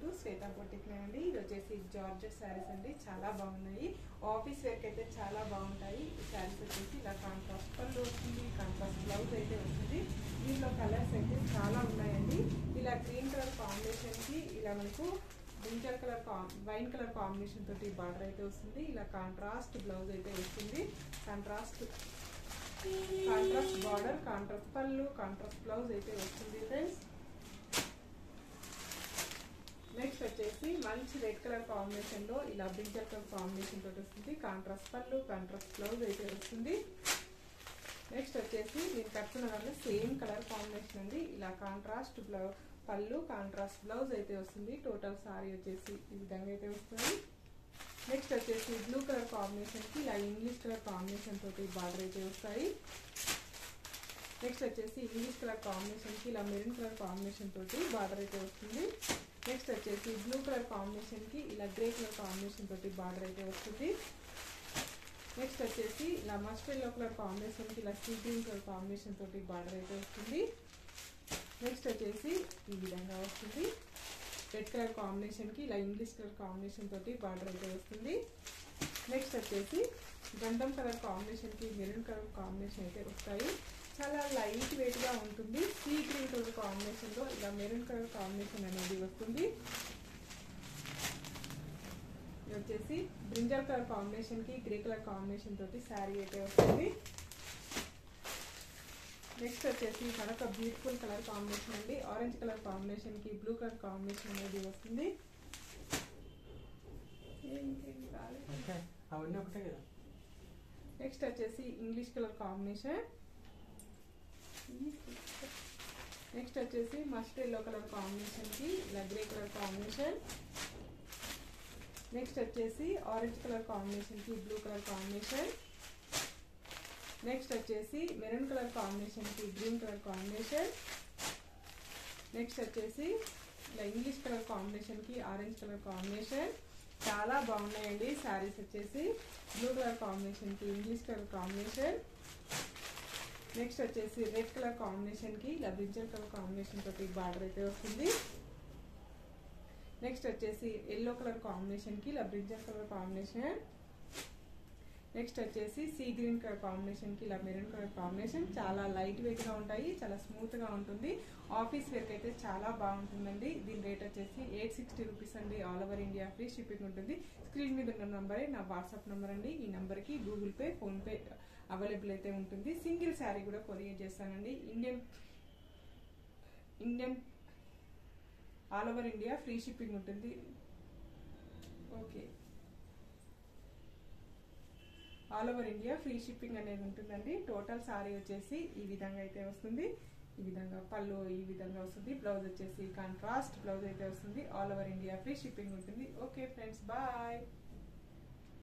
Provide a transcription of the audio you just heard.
To Shweta boutique అండి. ఇది వచ్చేసి జార్జెట్ శారీస్ అండి, చాలా బాగున్నాయి. ఆఫీస్ వేర్కి అయితే చాలా బాగుంటాయి. ఈ శారీస్ వచ్చేసి ఇలా కాంట్రాస్ట్ పళ్ళు వస్తుంది, కాంట్రాస్ట్ బ్లౌజ్ అయితే వస్తుంది. దీనిలో కలర్స్ అయితే చాలా ఉన్నాయండి. ఇలా గ్రీన్ కలర్ కాంబినేషన్కి ఇలా మనకు brinjal colour wine colour combination తోటి బార్డర్ అయితే వస్తుంది. ఇలా కాంట్రాస్ట్ బ్లౌజ్ అయితే వస్తుంది. కాంట్రాస్ట్ బార్డర్, కాంట్రాస్ట్ పళ్ళు, కాంట్రాస్ట్ బ్లౌజ్ అయితే వస్తుంది ఫ్రెండ్స్. నెక్స్ట్ వచ్చేసి మంచి రెడ్ కలర్ కాంబినేషన్ లో ఇలా బ్రింజల్ కలర్ కాంబినేషన్ తోటి వస్తుంది. కాంట్రాస్ట్ పళ్ళు, కాంట్రాస్ట్ బ్లౌజ్ అయితే వస్తుంది. నెక్స్ట్ వచ్చేసి నేను కట్టుకున్న దాంట్లో సేమ్ కలర్ కాంబినేషన్ అండి. ఇలా కాంట్రాస్ట్ పళ్ళు, కాంట్రాస్ట్ బ్లౌజ్ అయితే వస్తుంది. టోటల్ సారీ వచ్చేసి ఈ విధంగా అయితే వస్తుంది. నెక్స్ట్ వచ్చేసి బ్లూ కలర్ కాంబినేషన్ కి ఇలా ఇంగ్లీష్ కలర్ కాంబినేషన్ తోటి బార్డర్ అయితే వస్తాయి. నెక్స్ట్ వచ్చేసి ఇంగ్లీష్ కలర్ కాంబినేషన్ కి ఇలా మెరూన్ కలర్ కాంబినేషన్ తోటి బార్డర్ అయితే వస్తుంది. నెక్స్ట్ వచ్చేసి బ్లూ కలర్ కాంబినేషన్ కి ఇలా గ్రే కలర్ కాంబినేషన్ తోటి బార్డర్ అయితే వస్తుంది. నెక్స్ట్ వచ్చేసి ఇలా మస్టర్డ్ ఎల్లో కలర్ కాంబినేషన్ కి ఇలా సీ గ్రీన్ కలర్ కాంబినేషన్ తోటి బార్డర్ అయితే వస్తుంది. నెక్స్ట్ వచ్చేసి ఈ విధంగా వస్తుంది. రెడ్ కలర్ కాంబినేషన్ కి ఇలా ఇంగ్లీష్ కలర్ కాంబినేషన్ తోటి బార్డర్ అయితే వస్తుంది. నెక్స్ట్ వచ్చేసి గంధం కలర్ కాంబినేషన్ కి మెరూన్ కలర్ కాంబినేషన్ అయితే వస్తాయి. చాలా లైట్ వెయిట్ గా ఉంటుంది. సీ గ్రీన్ కలర్ కాంబినేషన్ లో ఇలా మెరూన్ కలర్ కాంబినేషన్ అనేది వస్తుంది. ఇది వచ్చేసి బ్రింజల్ కలర్ కాంబినేషన్ కి గ్రే కలర్ కాంబినేషన్ తోటి శారీ అయితే వస్తుంది. నెక్స్ట్ వచ్చేసి మరొక బ్యూటిఫుల్ కలర్ కాంబినేషన్ అండి. ఆరెంజ్ కలర్ కాంబినేషన్ కి బ్లూ కలర్ కాంబినేషన్ అనేది వస్తుంది. నెక్స్ట్ వచ్చేసి ఇంగ్లీష్ కలర్ కాంబినేషన్. నెక్స్ట్ వచ్చేసి మస్టర్డ్ ఎల్లో కలర్ కాంబినేషన్ కి ఇలా గ్రే కలర్ కాంబినేషన్. నెక్స్ట్ వచ్చేసి ఆరెంజ్ కలర్ కాంబినేషన్ కి బ్లూ కలర్ కాంబినేషన్. నెక్స్ట్ వచ్చేసి మెరూన్ కలర్ కాంబినేషన్ కి గ్రీన్ కలర్ కాంబినేషన్. నెక్స్ట్ వచ్చేసి ఇలా ఇంగ్లీష్ కలర్ కాంబినేషన్ కి ఆరెంజ్ కలర్ కాంబినేషన్. చాలా బాగున్నాయండి శారీస్ వచ్చేసి. బ్లూ కలర్ కాంబినేషన్ కి ఇంగ్లీష్ కలర్ కాంబినేషన్. నెక్స్ట్ వచ్చేసి రెడ్ కలర్ కాంబినేషన్ కి ఇలా బ్రింజల్ కలర్ కాంబినేషన్ తోటి బార్డర్ అయితే వస్తుంది. నెక్స్ట్ వచ్చేసి ఎల్లో కలర్ కాంబినేషన్ కి ఇలా బ్రింజల్ కలర్ కాంబినేషన్. నెక్స్ట్ వచ్చేసి సీ గ్రీన్ కలర్ కాంబినేషన్ కి ఇలా మెరూన్ కలర్ కాంబినేషన్. చాలా లైట్ వెయిట్ గా ఉంటాయి, చాలా స్మూత్ గా ఉంటుంది. ఆఫీస్ వేర్ అయితే చాలా బాగుంటుందండి. దీని రేట్ వచ్చేసి 860 రూపీస్ అండి. All over India free shipping ఉంటుంది. స్క్రీన్ మీద ఉన్న నంబరే నా వాట్సాప్ నంబర్ అండి. ఈ నంబర్ కి Google pay, phone pay available అయితే ఉంటుంది. సింగిల్ శారీ కూడా కొరియర్ చేస్తానండి. Indian all over India free shipping ఉంటుంది. Okay, all over India free shipping అనేది ఉంటుందండి. టోటల్ సారీ వచ్చేసి ఈ విధంగా అయితే వస్తుంది. ఈ విధంగా పళ్ళు ఈ విధంగా వస్తుంది. బ్లౌజ్ వచ్చేసి కాంట్రాస్ట్ బ్లౌజ్ అయితే వస్తుంది. All over India free shipping ఉంటుంది. Okay friends, bye.